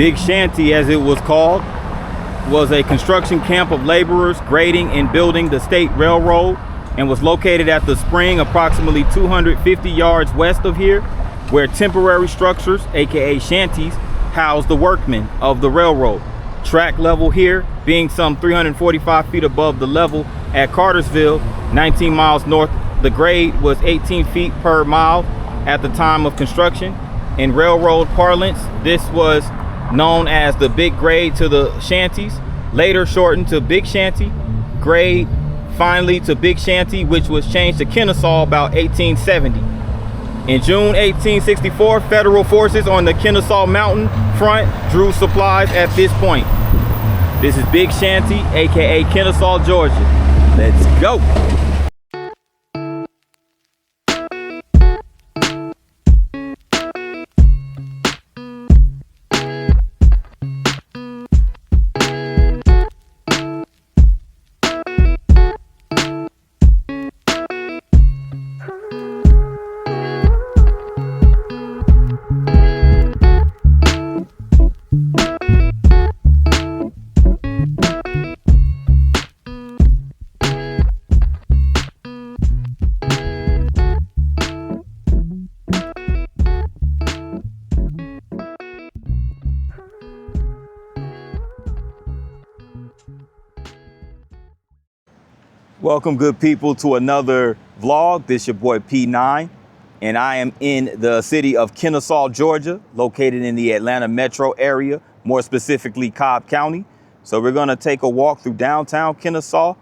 Big Shanty, as it was called, was a construction camp of laborers grading and building the state railroad, and was located at the spring approximately 250 yards west of here, where temporary structures, aka shanties, housed the workmen of the railroad. Track level here being some 345 feet above the level at Cartersville, 19 miles north. The grade was 18 feet per mile at the time of construction. In railroad parlance, this was known as the big grade to the shanties, later shortened to Big Shanty, grade finally to Big Shanty, which was changed to Kennesaw about 1870. In June 1864, federal forces on the Kennesaw Mountain front drew supplies at this point. This is Big Shanty, aka Kennesaw, Georgia. Let's go. Welcome, good people, to another vlog. This is your boy P9, and I am in the city of Kennesaw, Georgia, located in the Atlanta metro area, more specifically Cobb County. So we're gonna take a walk through downtown Kennesaw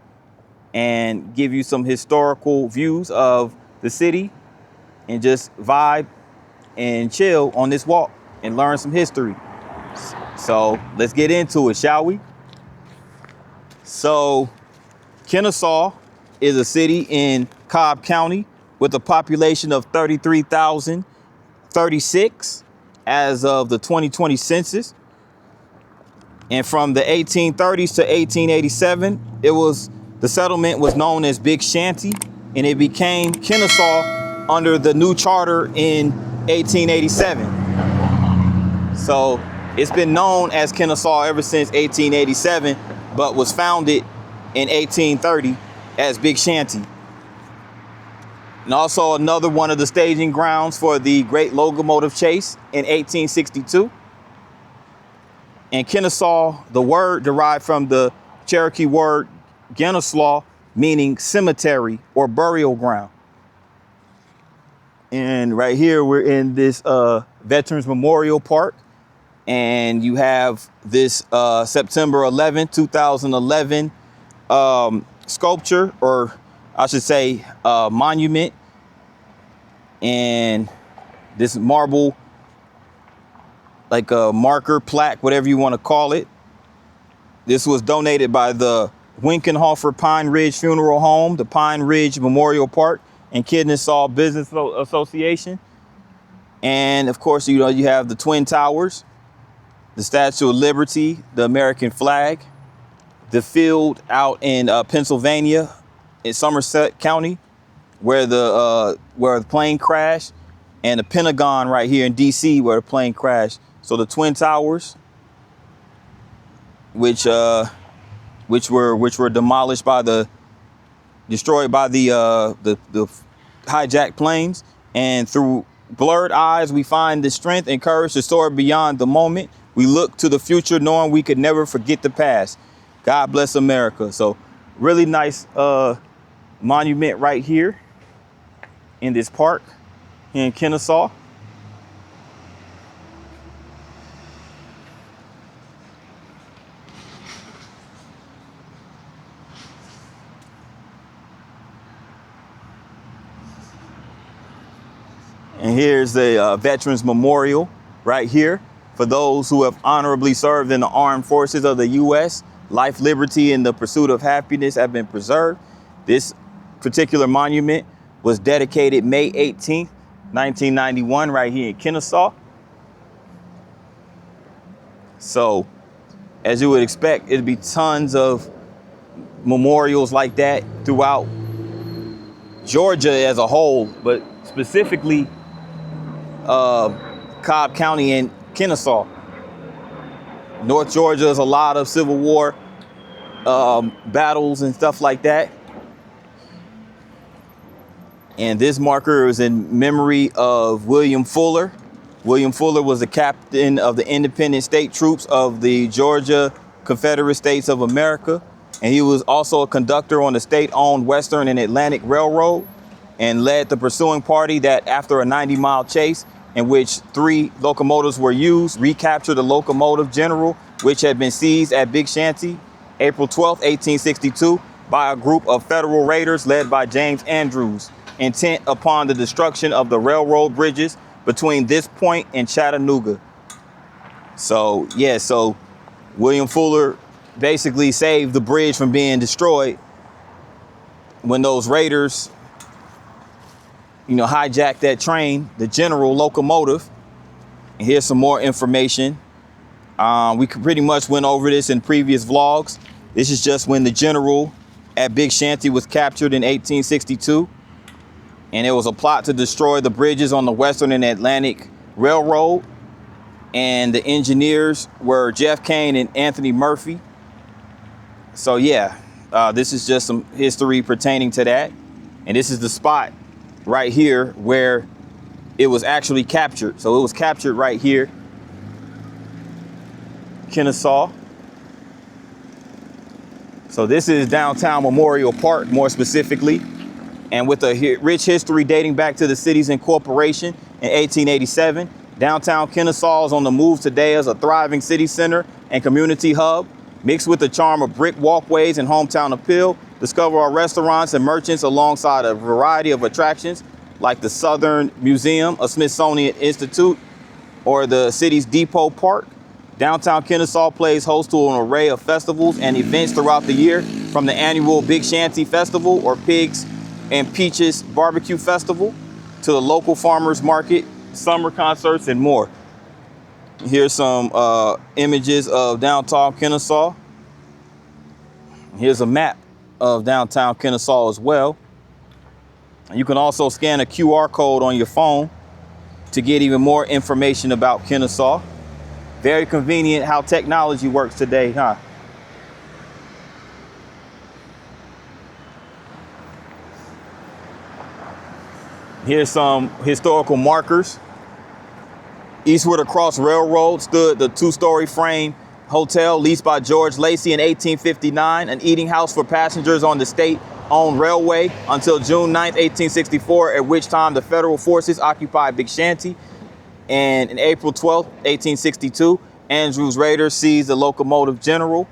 and give you some historical views of the city and just vibe and chill on this walk and learn some history. So let's get into it, shall we? So Kennesaw is a city in Cobb County with a population of 33,036 as of the 2020 census. And from the 1830s to 1887, the settlement was known as Big Shanty, and it became Kennesaw under the new charter in 1887. So it's been known as Kennesaw ever since 1887, but was founded in 1830 as Big Shanty. And also another one of the staging grounds for the Great Locomotive Chase in 1862. And Kennesaw, the word derived from the Cherokee word Geneslaw, meaning cemetery or burial ground. And right here, we're in this Veterans Memorial Park. And you have this September 11, 2011 sculpture, or I should say monument, and this marble, like a marker, plaque, whatever you want to call it. This was donated by the Winkenhofer Pine Ridge Funeral Home, the Pine Ridge Memorial Park, and Kennesaw Business Association. And of course, you have the Twin Towers, the Statue of Liberty, the American flag, the field out in Pennsylvania, in Somerset County, where the plane crashed, and the Pentagon right here in DC, where the plane crashed. So the Twin Towers, which were demolished destroyed by the hijacked planes, and through blurred eyes, we find the strength and courage to soar beyond the moment. We look to the future, knowing we could never forget the past. God bless America. So really nice monument right here in this park in Kennesaw. And here's the Veterans Memorial right here for those who have honorably served in the armed forces of the U.S. Life, liberty, and the pursuit of happiness have been preserved. This particular monument was dedicated May 18th, 1991, right here in Kennesaw. So, as you would expect, it'd be tons of memorials like that throughout Georgia as a whole, but specifically Cobb County and Kennesaw. North Georgia is a lot of Civil War battles and stuff like that. And this marker is in memory of William Fuller. William Fuller was the captain of the independent state troops of the Georgia Confederate States of America. And he was also a conductor on the state-owned Western and Atlantic Railroad and led the pursuing party that, after a 90-mile chase in which 3 locomotives were used, recaptured the locomotive General, which had been seized at Big Shanty, April 12, 1862, by a group of federal raiders led by James Andrews, intent upon the destruction of the railroad bridges between this point and Chattanooga. So, yeah, so William Fuller basically saved the bridge from being destroyed when those raiders, hijacked that train, the General locomotive. And here's some more information. We pretty much went over this in previous vlogs. This is just when the General at Big Shanty was captured in 1862. And it was a plot to destroy the bridges on the Western and Atlantic Railroad. And the engineers were Jeff Kane and Anthony Murphy. So yeah, this is just some history pertaining to that. And this is the spot right here where it was actually captured. So it was captured right here, Kennesaw. So this is downtown Memorial Park, more specifically. And with a rich history dating back to the city's incorporation in 1887, downtown Kennesaw is on the move today as a thriving city center and community hub. Mixed with the charm of brick walkways and hometown appeal, discover our restaurants and merchants alongside a variety of attractions like the Southern Museum, a Smithsonian Institute, or the city's Depot Park. Downtown Kennesaw plays host to an array of festivals and events throughout the year, from the annual Big Shanty Festival or Pigs and Peaches Barbecue Festival to the local farmers market, summer concerts, and more. Here's some images of downtown Kennesaw. Here's a map of downtown Kennesaw as well. You can also scan a QR code on your phone to get even more information about Kennesaw. Very convenient how technology works today, huh? Here's some historical markers. Eastward across Railroad stood the 2-story frame hotel leased by George Lacey in 1859, an eating house for passengers on the state-owned railway until June 9, 1864, at which time the federal forces occupied Big Shanty. And in April 12, 1862, Andrews Raiders seized the locomotive General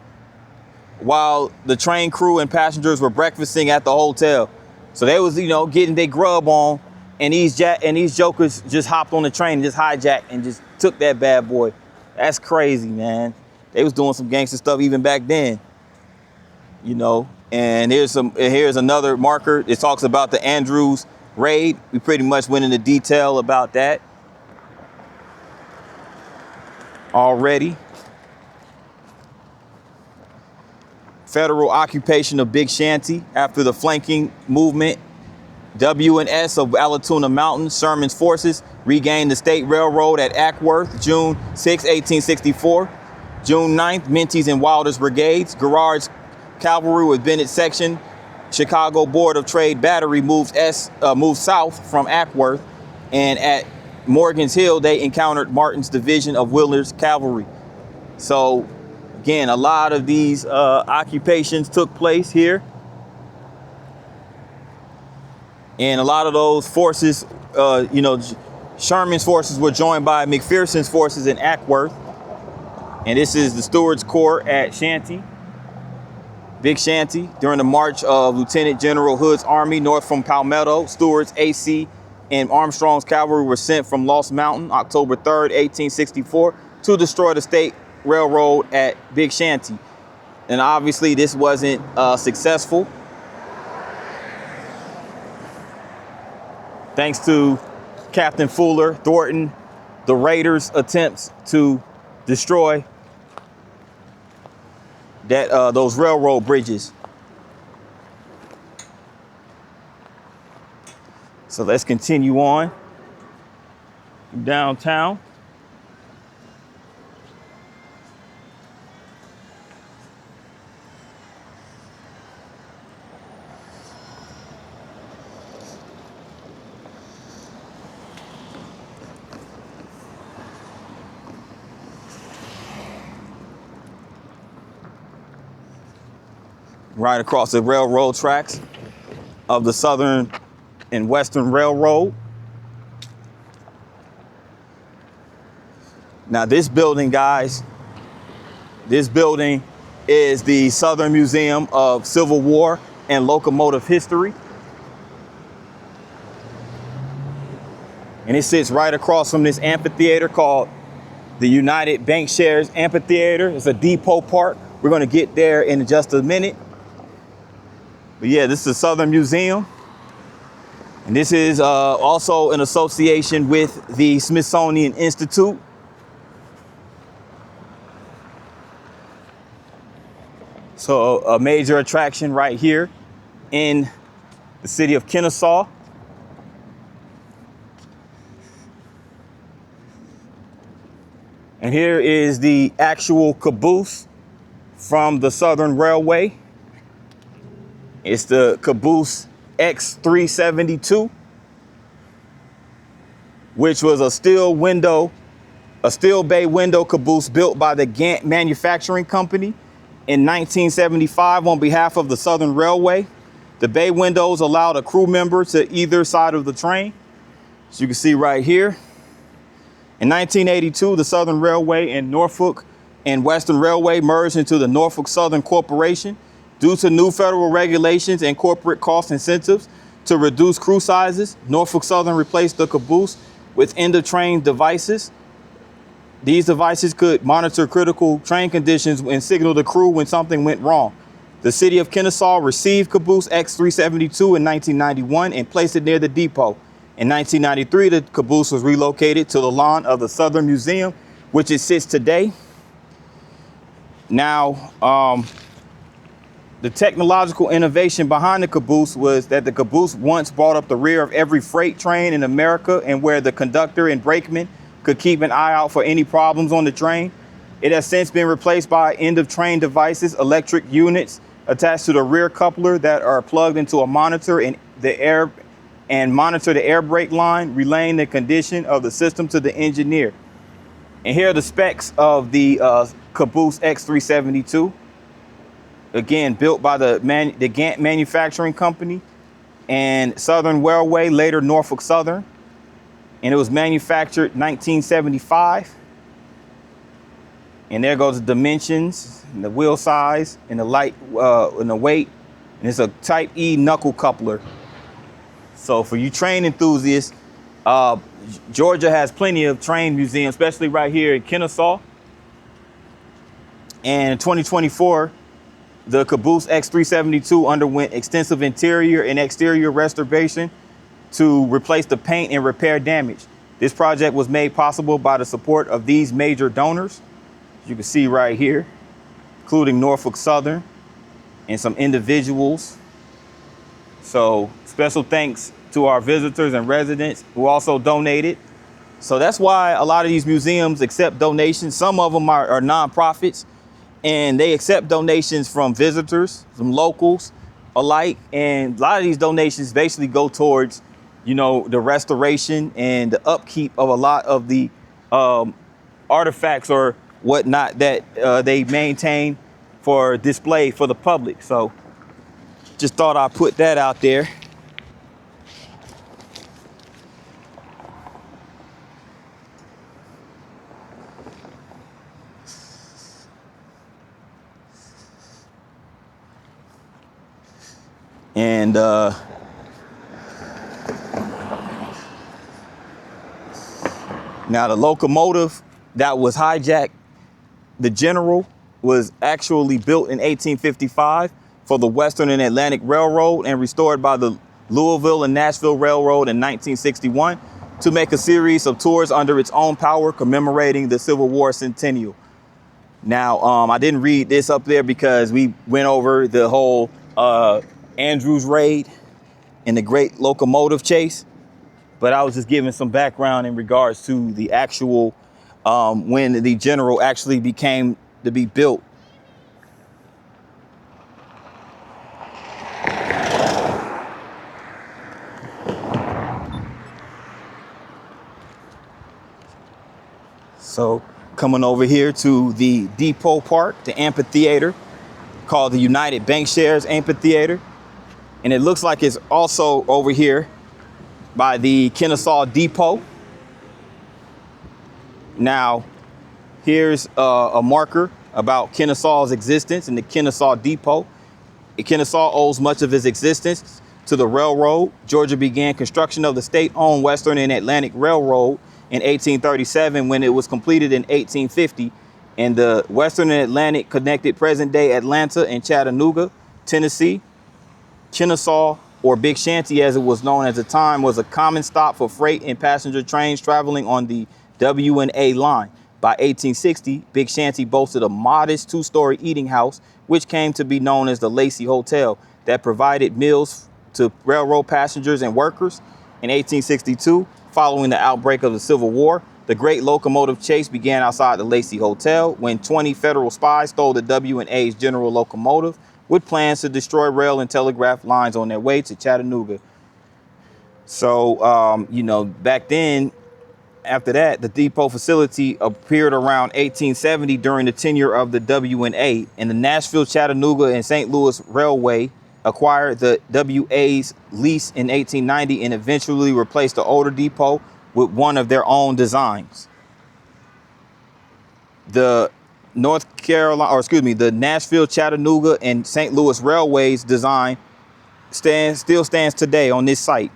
while the train crew and passengers were breakfasting at the hotel. So they was, getting their grub on. And these jokers just hopped on the train and just hijacked and just took that bad boy. That's crazy, man. They was doing some gangster stuff even back then, And here's another marker. It talks about the Andrews raid. We pretty much went into detail about that already. Federal occupation of Big Shanty after the flanking movement W&S of Allatoona Mountain. Sherman's forces regained the state railroad at Ackworth, June 6, 1864. June 9th, Minty's and Wilder's brigades, Garrard's cavalry with Bennett's section, Chicago Board of Trade battery moved south from Ackworth, and at Morgan's Hill they encountered Martin's division of Willer's cavalry. So again, a lot of these occupations took place here. And a lot of those forces, Sherman's forces were joined by McPherson's forces in Ackworth. And this is the Stewart's Corps at Shanty, Big Shanty. During the march of Lieutenant General Hood's army north from Palmetto, Stewart's AC and Armstrong's cavalry were sent from Lost Mountain, October 3rd, 1864, to destroy the state railroad at Big Shanty. And obviously this wasn't successful. Thanks to Captain Fuller thwarting the raiders' attempts to destroy those railroad bridges. So let's continue on downtown. right across the railroad tracks of the Southern and Western Railroad. Now this building, guys, this building is the Southern Museum of Civil War and Locomotive History. And it sits right across from this amphitheater called the United Bankshares Amphitheater. It's a depot park. We're going to get there in just a minute. But yeah, this is the Southern Museum. And this is also in association with the Smithsonian Institute. So a major attraction right here in the city of Kennesaw. And here is the actual caboose from the Southern Railway. It's the caboose X372, which was a steel bay window caboose built by the Gant Manufacturing Company in 1975 on behalf of the Southern Railway. The bay windows allowed a crew member to either side of the train, as you can see right here. In 1982, the Southern Railway and Norfolk and Western Railway merged into the Norfolk Southern Corporation due to new federal regulations and corporate cost incentives to reduce crew sizes. Norfolk Southern replaced the caboose with end-of-train devices. These devices could monitor critical train conditions and signal the crew when something went wrong. The city of Kennesaw received caboose X372 in 1991 and placed it near the depot. In 1993, the caboose was relocated to the lawn of the Southern Museum, which it sits today. Now, the technological innovation behind the caboose was that the caboose once brought up the rear of every freight train in America, and where the conductor and brakeman could keep an eye out for any problems on the train. It has since been replaced by end-of-train devices, electric units attached to the rear coupler that are plugged into a monitor in the air and monitor the air brake line, relaying the condition of the system to the engineer. And here are the specs of the caboose X372. Again, built by the Gant Manufacturing Company and Southern Railway, later Norfolk Southern. And it was manufactured 1975. And there goes the dimensions, and the wheel size, and the light, and the weight. And it's a Type E knuckle coupler. So for you train enthusiasts, Georgia has plenty of train museums, especially right here in Kennesaw. And in 2024, the caboose X372 underwent extensive interior and exterior restoration to replace the paint and repair damage. This project was made possible by the support of these major donors, you can see right here, including Norfolk Southern and some individuals. So special thanks to our visitors and residents who also donated. So that's why a lot of these museums accept donations. Some of them are nonprofits, and they accept donations from visitors, from locals alike. And a lot of these donations basically go towards, you know, the restoration and the upkeep of a lot of the artifacts or whatnot that they maintain for display for the public. So just thought I'd put that out there. And now the locomotive that was hijacked, the General, was actually built in 1855 for the Western and Atlantic Railroad and restored by the Louisville and Nashville Railroad in 1961 to make a series of tours under its own power commemorating the Civil War centennial. Now, I didn't read this up there because we went over the whole Andrews raid and the great locomotive chase, but I was just giving some background in regards to the actual when the General actually became to be built. So coming over here to the depot park, the amphitheater, called the United Bankshares Amphitheater. And it looks like it's also over here by the Kennesaw Depot. Now, here's a marker about Kennesaw's existence and the Kennesaw Depot. Kennesaw owes much of its existence to the railroad. Georgia began construction of the state-owned Western and Atlantic Railroad in 1837 when it was completed in 1850. And the Western and Atlantic connected present-day Atlanta and Chattanooga, Tennessee. Kennesaw, or Big Shanty as it was known at the time, was a common stop for freight and passenger trains traveling on the W&A line. By 1860, Big Shanty boasted a modest two-story eating house, which came to be known as the Lacey Hotel, that provided meals to railroad passengers and workers. In 1862, following the outbreak of the Civil War, the Great Locomotive Chase began outside the Lacey Hotel when 20 federal spies stole the W&A's General Locomotive with plans to destroy rail and telegraph lines on their way to Chattanooga. So, back then, after that, the depot facility appeared around 1870 during the tenure of the W&A, and the Nashville, Chattanooga, and St. Louis Railway acquired the WA's lease in 1890 and eventually replaced the older depot with one of their own designs. The the Nashville, Chattanooga, and St. Louis Railway's design still stands today on this site.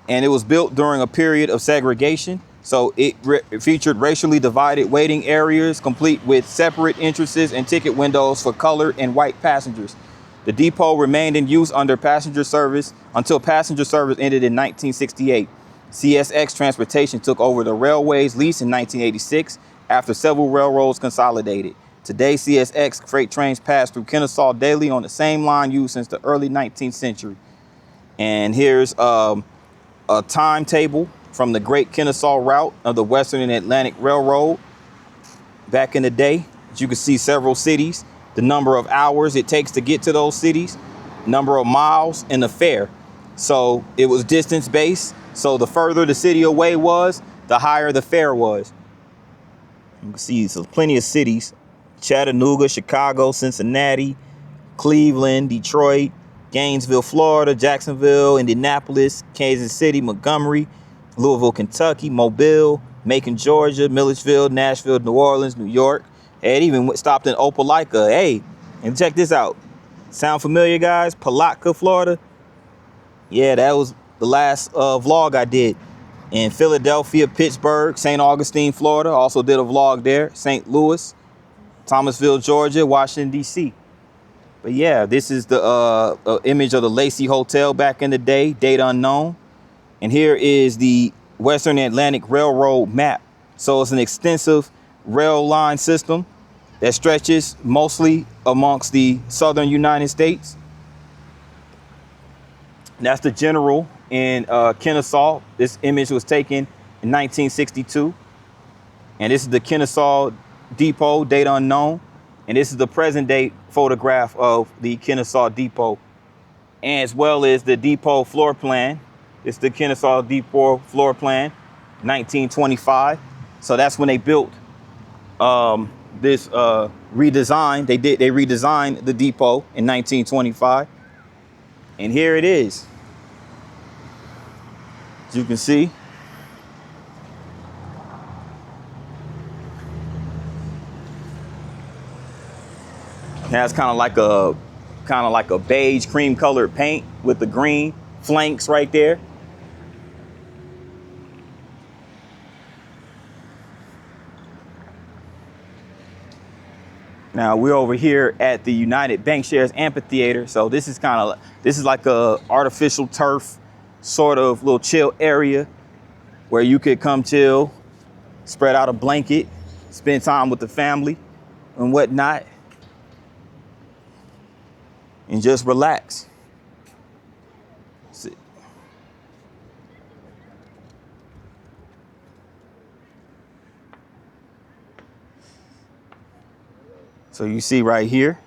And it was built during a period of segregation. So it featured racially divided waiting areas, complete with separate entrances and ticket windows for colored and white passengers. The depot remained in use under passenger service until passenger service ended in 1968. CSX Transportation took over the railway's lease in 1986 after several railroads consolidated. Today, CSX freight trains pass through Kennesaw daily on the same line used since the early 19th century. And here's a timetable from the Great Kennesaw Route of the Western and Atlantic Railroad. Back in the day, you can see several cities, the number of hours it takes to get to those cities, number of miles, and the fare. So it was distance based. So the further the city away was, the higher the fare was. You can see so plenty of cities: Chattanooga, Chicago, Cincinnati, Cleveland, Detroit, Gainesville, Florida, Jacksonville, Indianapolis, Kansas City, Montgomery, Louisville, Kentucky, Mobile, Macon, Georgia, Milledgeville, Nashville, New Orleans, New York. It even stopped in Opelika. Hey, and check this out. Sound familiar, guys? Palatka, Florida. Yeah, that was the last vlog I did. In Philadelphia, Pittsburgh, St. Augustine, Florida. Also did a vlog there. St. Louis, Thomasville, Georgia, Washington, D.C. But yeah, this is the image of the Lacey Hotel back in the day, date unknown. And here is the Western Atlantic Railroad map. So it's an extensive rail line system that stretches mostly amongst the southern United States. That's the general in Kennesaw. This image was taken in 1962. And this is the Kennesaw Depot, date unknown. And this is the present day photograph of the Kennesaw Depot, and as well as the depot floor plan. It's the Kennesaw Depot floor plan, 1925. So that's when they built this redesign. They redesigned the depot in 1925. And here it is. As you can see. It has kind of like a beige cream colored paint with the green flanks right there. Now we're over here at the United Bankshares Amphitheater. So this is like a artificial turf sort of little chill area where you could come chill, spread out a blanket, spend time with the family and whatnot, and just relax. So you see right here,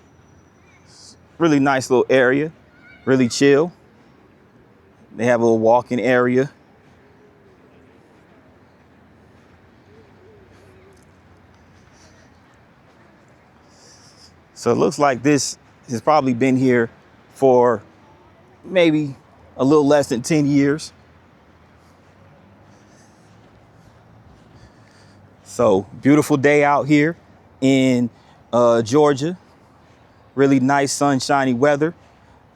really nice little area, really chill. They have a little walking area. So it looks like this has probably been here for maybe a little less than 10 years. So beautiful day out here in Georgia. Really nice sunshiny weather.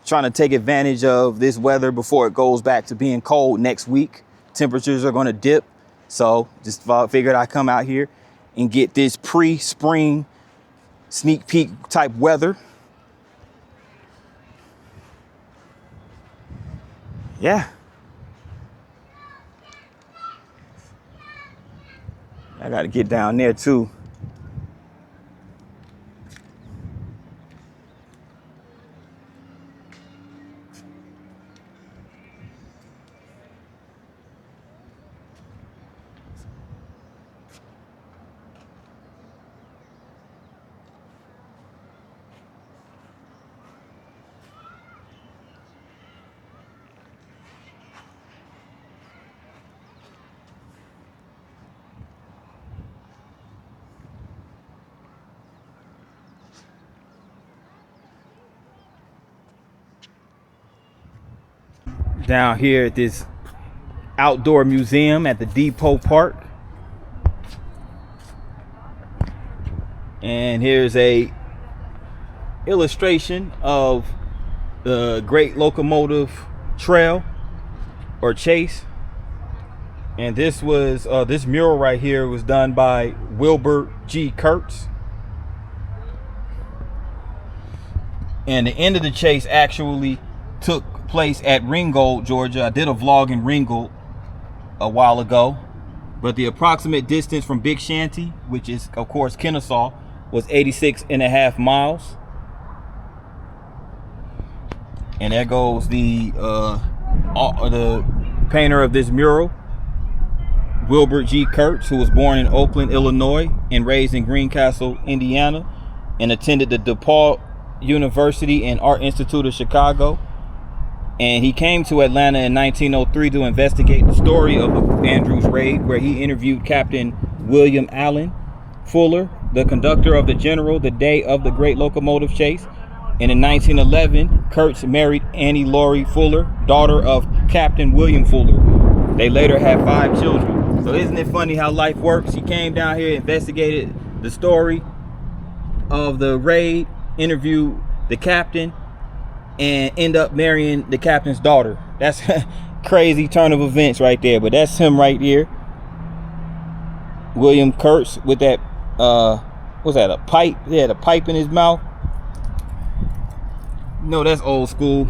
Trying to take advantage of this weather before it goes back to being cold next week. Temperatures are going to dip. So just figured I'd come out here and get this pre-spring sneak peek type weather. Yeah. I got to get down there too. Down here at this outdoor museum at the Depot Park. And here's a illustration of the Great Locomotive Trail or Chase. And this was this mural right here was done by Wilbur G. Kurtz. And the end of the chase actually took place at Ringgold, Georgia. I did a vlog in Ringgold a while ago, but the approximate distance from Big Shanty, which is of course Kennesaw, was 86.5 miles. And there goes the painter of this mural, Wilbur G. Kurtz, who was born in Oakland, Illinois, and raised in Greencastle, Indiana, and attended the DePaul University and Art Institute of Chicago. And he came to Atlanta in 1903 to investigate the story of the Andrews raid, where he interviewed Captain William Allen Fuller, the conductor of the General, the day of the Great Locomotive Chase. And in 1911, Kurtz married Annie Laurie Fuller, daughter of Captain William Fuller. They later had 5 children. So isn't it funny how life works? He came down here, investigated the story of the raid, interviewed the captain, and end up marrying the captain's daughter. That's crazy turn of events right there. But that's him right here, William Kurtz, with that what's that, a pipe? He had a pipe in his mouth. No, that's old school.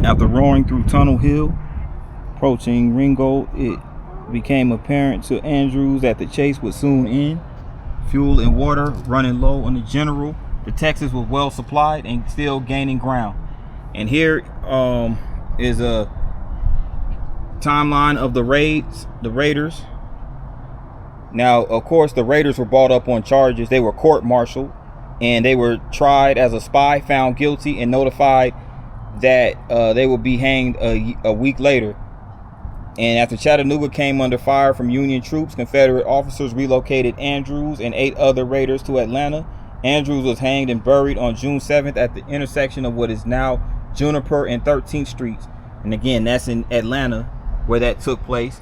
After roaring through Tunnel Hill, approaching Ringgold, it became apparent to Andrews that the chase would soon end. Fuel and water running low on the General. The Texas was well supplied and still gaining ground. And here is a timeline of the raiders. Now, of course, the raiders were brought up on charges. They were court-martialed, and they were tried as a spy, found guilty, and notified that they would be hanged a week later. And after Chattanooga came under fire from Union troops, Confederate officers relocated Andrews and 8 other raiders to Atlanta. Andrews was hanged and buried on June 7th at the intersection of what is now Juniper and 13th Streets. And again, that's in Atlanta where that took place.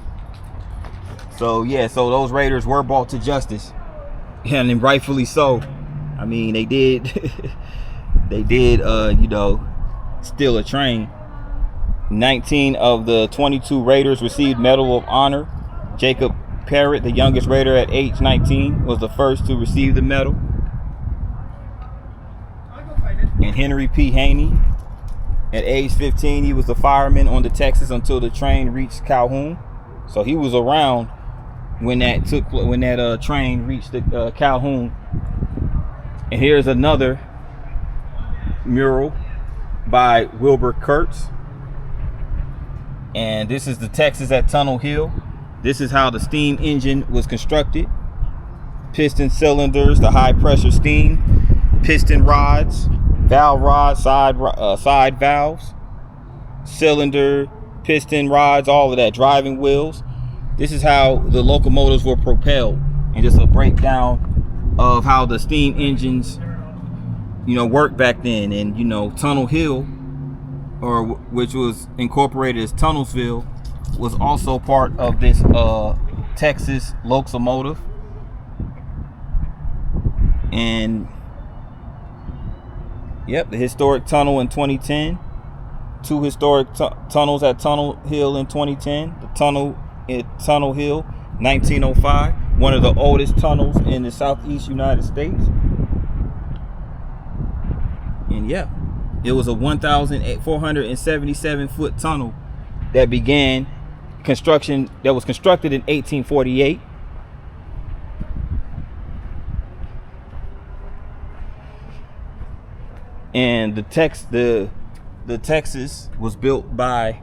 So yeah, so those raiders were brought to justice, and rightfully so. I mean, they did you know, steal a train. 19 of the 22 raiders received Medal of Honor. Jacob Parrott, the youngest raider at age 19, was the first to receive the medal. And Henry P. Haney, at age 15, he was the fireman on the Texas until the train reached Calhoun. So he was around when that train reached the Calhoun. And here's another mural by Wilbur Kurtz. And this is the Texas at Tunnel Hill. This is how the steam engine was constructed. Piston cylinders, the high pressure steam, piston rods, valve rods, side valves, cylinder, piston rods, all of that, driving wheels. This is how the locomotives were propelled. And just a breakdown of how the steam engines, worked back then. And Tunnel Hill, or which was incorporated as Tunnelsville, was also part of this Texas locomotive. And yep, the historic tunnel in 2010, 2 historic tunnels at Tunnel Hill in 2010, the tunnel at Tunnel Hill 1905, one of the oldest tunnels in the southeast United States. And yeah, it was a 1,477 foot tunnel that began construction, that was constructed in 1848. And the Texas was built by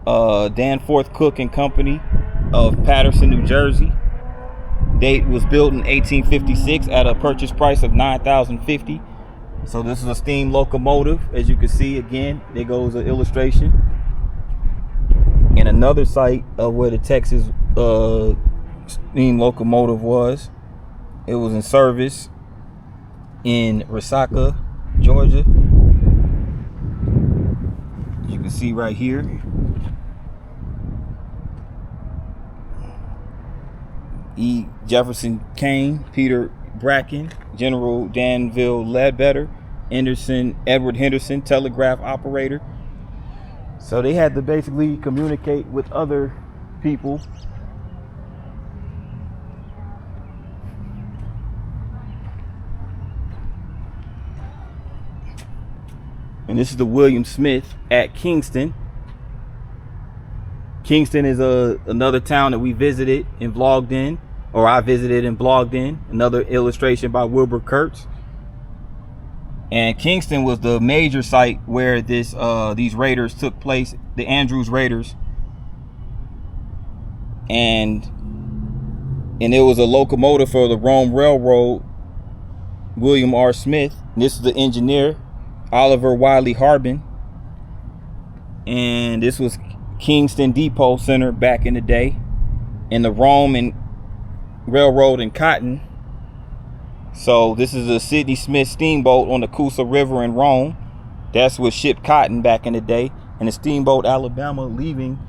Danforth Cook and Company of Paterson, New Jersey. Date was built in 1856 at a purchase price of $9,050. So this is a steam locomotive. As you can see, again, there goes an illustration. And another site of where the Texas steam locomotive was. It was in service in Resaca, Georgia. You can see right here. E. Jefferson Kane, Peter Bracken, General Danville Ledbetter, Edward Henderson, telegraph operator. So they had to basically communicate with other people. And this is the William Smith at Kingston. Kingston is another town that we visited and vlogged in, or I visited and vlogged in. Another illustration by Wilbur Kurtz. And Kingston was the major site where these raiders took place, the Andrews Raiders. And it was a locomotive for the Rome Railroad, William R. Smith. And this is the engineer, Oliver Wiley Harbin. And this was Kingston Depot Center back in the day. And the Rome and Railroad and Cotton. So this is a Sidney Smith steamboat on the Coosa River in Rome. That's what shipped cotton back in the day. And the steamboat Alabama leaving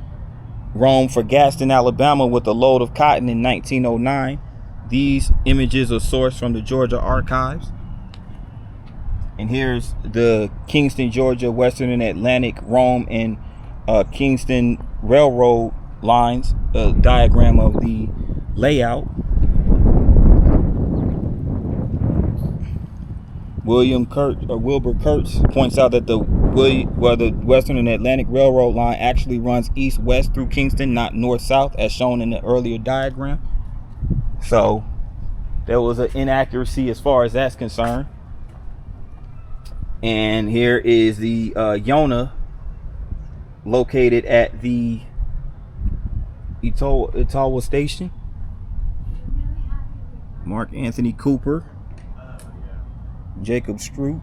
Rome for Gaston, Alabama with a load of cotton in 1909. These images are sourced from the Georgia archives. And here's the Kingston, Georgia, Western and Atlantic, Rome and Kingston Railroad lines, a diagram of the layout. Wilbur Kurtz points out that the Western and Atlantic Railroad line actually runs east-west through Kingston, not north-south, as shown in the earlier diagram. So there was an inaccuracy as far as that's concerned. And here is the Yona, located at the Etowah Station. Mark Anthony Cooper, Jacob Stroop,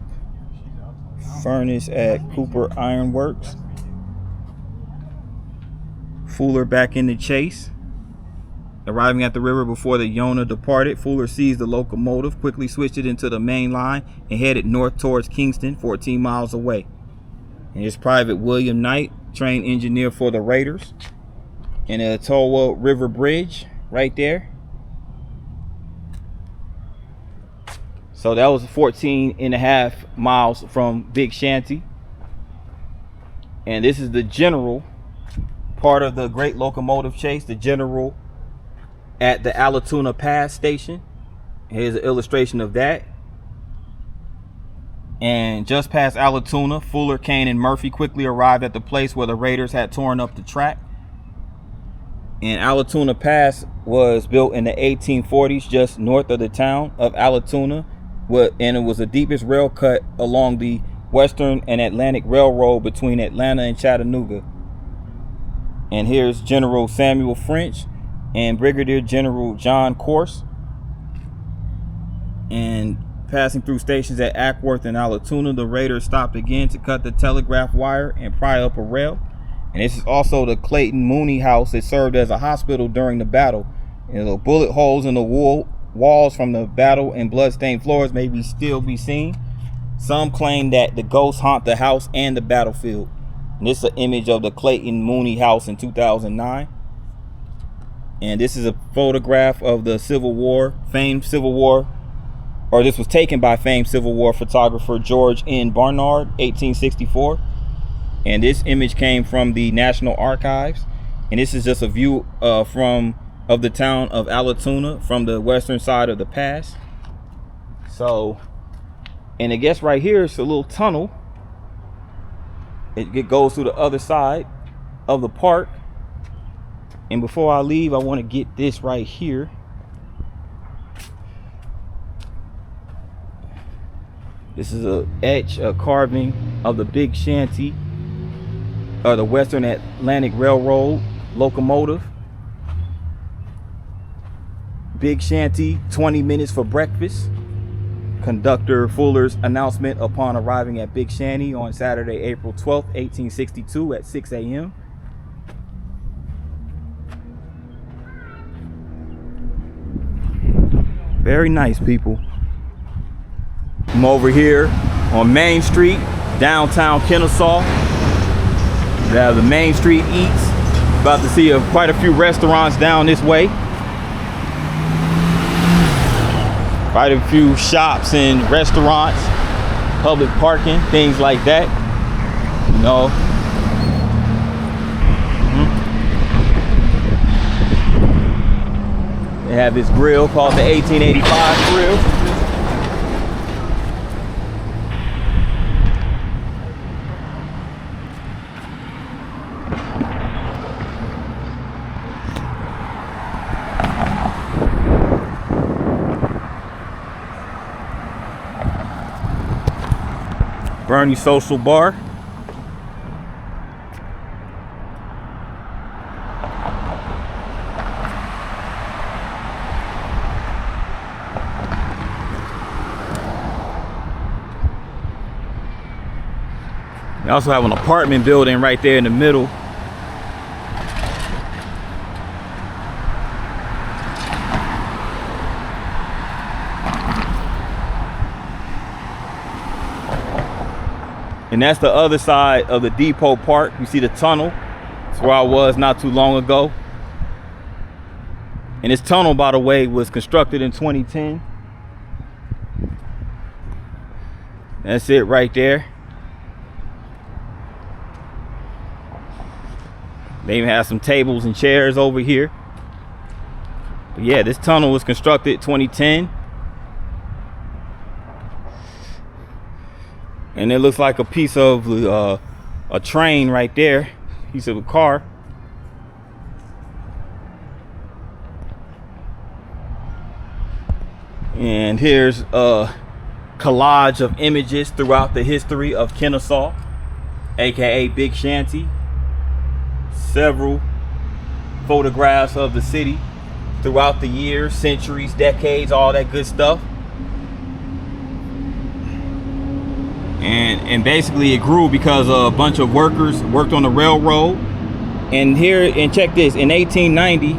furnace at Cooper Iron Works. Fuller back in the chase. Arriving at the river before the Yona departed, Fuller seized the locomotive, quickly switched it into the main line, and headed north towards Kingston, 14 miles away. And here's Private William Knight, train engineer for the Raiders. And the Etowah River Bridge right there. So that was 14.5 miles from Big Shanty. And this is the general, part of the great locomotive chase, the general at the Allatoona Pass station. Here's an illustration of that. And just past Allatoona, Fuller, Kane, and Murphy quickly arrived at the place where the Raiders had torn up the track. And Allatoona Pass was built in the 1840s just north of the town of Allatoona. And it was the deepest rail cut along the Western and Atlantic Railroad between Atlanta and Chattanooga. And here's General Samuel French and Brigadier General John Corse. And passing through stations at Ackworth and Allatoona, the Raiders stopped again to cut the telegraph wire and pry up a rail. And this is also the Clayton Mooney House that served as a hospital during the battle. And the bullet holes in the walls from the battle and bloodstained floors may still be seen. Some claim that the ghosts haunt the house and the battlefield. And this is an image of the Clayton Mooney house in 2009. And this is a photograph of the Civil War, famed Civil War, or this was taken by famed Civil War photographer George N. Barnard, 1864. And this image came from the National Archives. And this is just a view of the town of Allatoona from the western side of the pass. So, and I guess right here it's a little tunnel. It goes to the other side of the park. And before I leave, I want to get this right here. This is a carving of the Big Shanty, or the Western Atlantic Railroad locomotive. Big Shanty, 20 minutes for breakfast. Conductor Fuller's announcement upon arriving at Big Shanty on Saturday, April 12th, 1862 at 6 a.m. Very nice, people. I'm over here on Main Street, downtown Kennesaw. We have the Main Street Eats. About to see quite a few restaurants down this way. Quite a few shops and restaurants, public parking, things like that. You know. They have this grill called the 1885 grill. Bernie Social Bar. We also have an apartment building right there in the middle. And that's the other side of the Depot Park. You see the tunnel. That's where I was not too long ago. And this tunnel, by the way, was constructed in 2010. That's it right there. They even have some tables and chairs over here. But yeah, this tunnel was constructed 2010. And it looks like a piece of a train right there, piece of a car. And here's a collage of images throughout the history of Kennesaw, aka Big Shanty. Several photographs of the city throughout the years, centuries, decades, all that good stuff. And basically it grew because a bunch of workers worked on the railroad. And here, and check this, in 1890,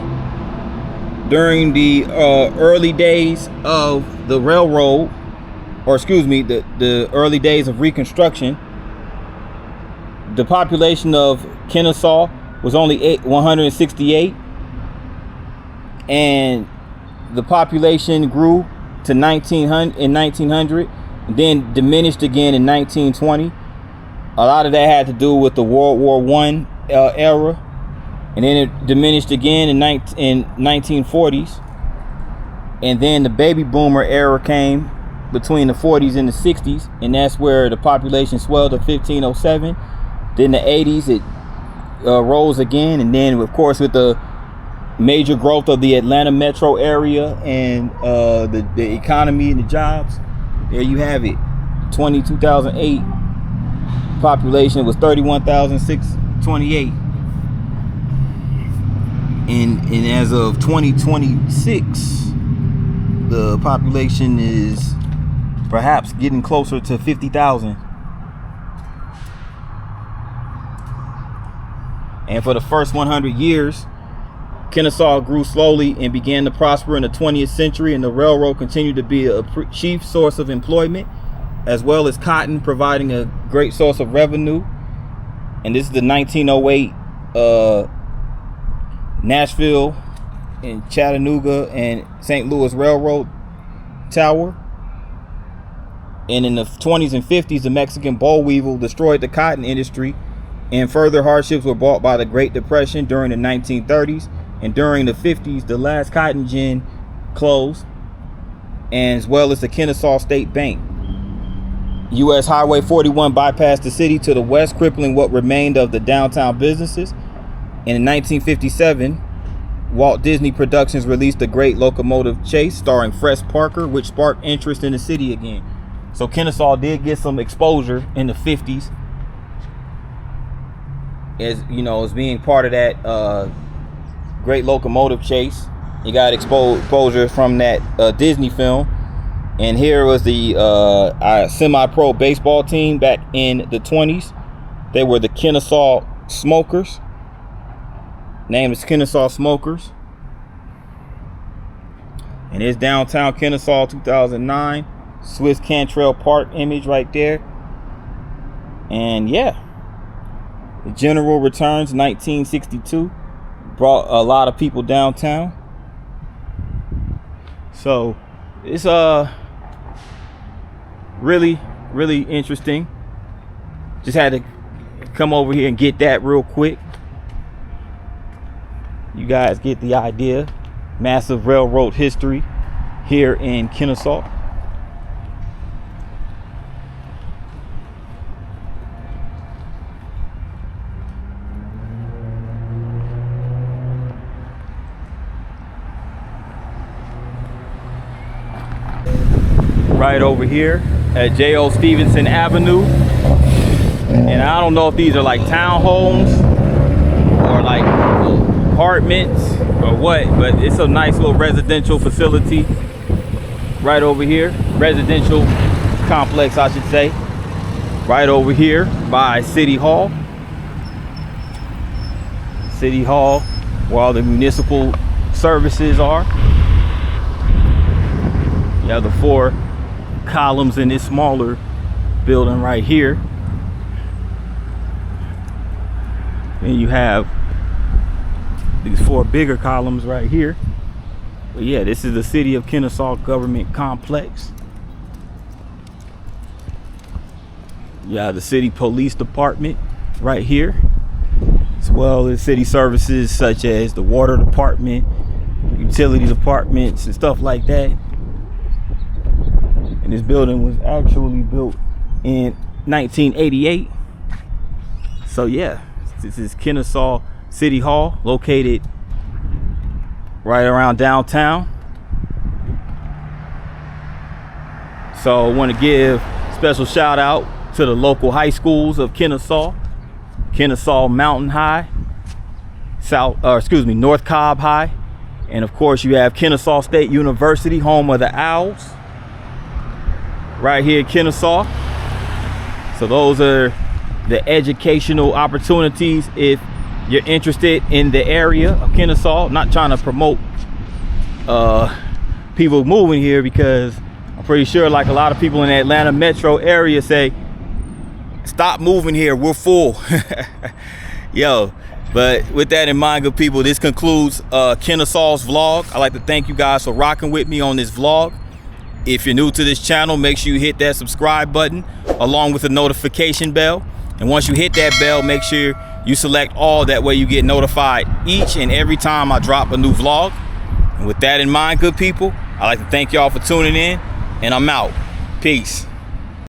during the early days of the railroad, or excuse me, the early days of Reconstruction, the population of Kennesaw was only 168, and the population grew to 1900 in 1900. Then diminished again in 1920. A lot of that had to do with the World War I era, and then it diminished again in 1940s. And then the baby boomer era came between the 40s and the 60s, and that's where the population swelled to 1507. Then the 80s it rose again, and then of course with the major growth of the Atlanta metro area and the economy and the jobs, there you have it. 2008 population was 31,628, and as of 2026 the population is perhaps getting closer to 50,000. And for the first 100 years Kennesaw grew slowly and began to prosper in the 20th century, and the railroad continued to be a chief source of employment, as well as cotton providing a great source of revenue. And this is the 1908 Nashville and Chattanooga and St. Louis Railroad Tower. And in the 20s and 50s, the Mexican boll weevil destroyed the cotton industry, and further hardships were brought by the Great Depression during the 1930s. And during the 50s, the last cotton gin closed, and as well as the Kennesaw State Bank. U.S. Highway 41 bypassed the city to the west, crippling what remained of the downtown businesses. And in 1957, Walt Disney Productions released The Great Locomotive Chase, starring Fess Parker, which sparked interest in the city again. So Kennesaw did get some exposure in the 50s, as you know, as being part of that Great Locomotive Chase. You got exposure from that Disney film. And here was the semi-pro baseball team back in the 20s. They were the Kennesaw Smokers. Name is Kennesaw Smokers. And it's downtown Kennesaw 2009. Swiss Cantrell Park image right there. And yeah, the General returns 1962. Brought a lot of people downtown. So it's really interesting. Just had to come over here and get that real quick. You guys get the idea. Massive railroad history here in Kennesaw. Right over here at J.O. Stevenson Avenue. And I don't know if these are like townhomes or like apartments or what, but it's a nice little residential facility right over here. Residential complex, I should say. Right over here by City Hall. City Hall, where all the municipal services are. You have the 4 columns in this smaller building right here. And you have these 4 bigger columns right here. But yeah, this is the City of Kennesaw Government Complex. You have the City Police Department right here, as well as city services such as the Water Department, utility departments, and stuff like that. And this building was actually built in 1988. So yeah, this is Kennesaw City Hall, located right around downtown. So I want to give a special shout out to the local high schools of Kennesaw. Kennesaw Mountain High, North Cobb High, and of course you have Kennesaw State University, home of the Owls, right here in Kennesaw. So those are the educational opportunities if you're interested in the area of Kennesaw. I'm not trying to promote people moving here, because I'm pretty sure like a lot of people in the Atlanta metro area say, stop moving here, we're full. Yo, but with that in mind, good people, this concludes Kennesaw's vlog. I'd like to thank you guys for rocking with me on this vlog. If you're new to this channel, make sure you hit that subscribe button along with the notification bell. And once you hit that bell, make sure you select all. That way you get notified each and every time I drop a new vlog. And with that in mind, good people, I'd like to thank y'all for tuning in, and I'm out. Peace.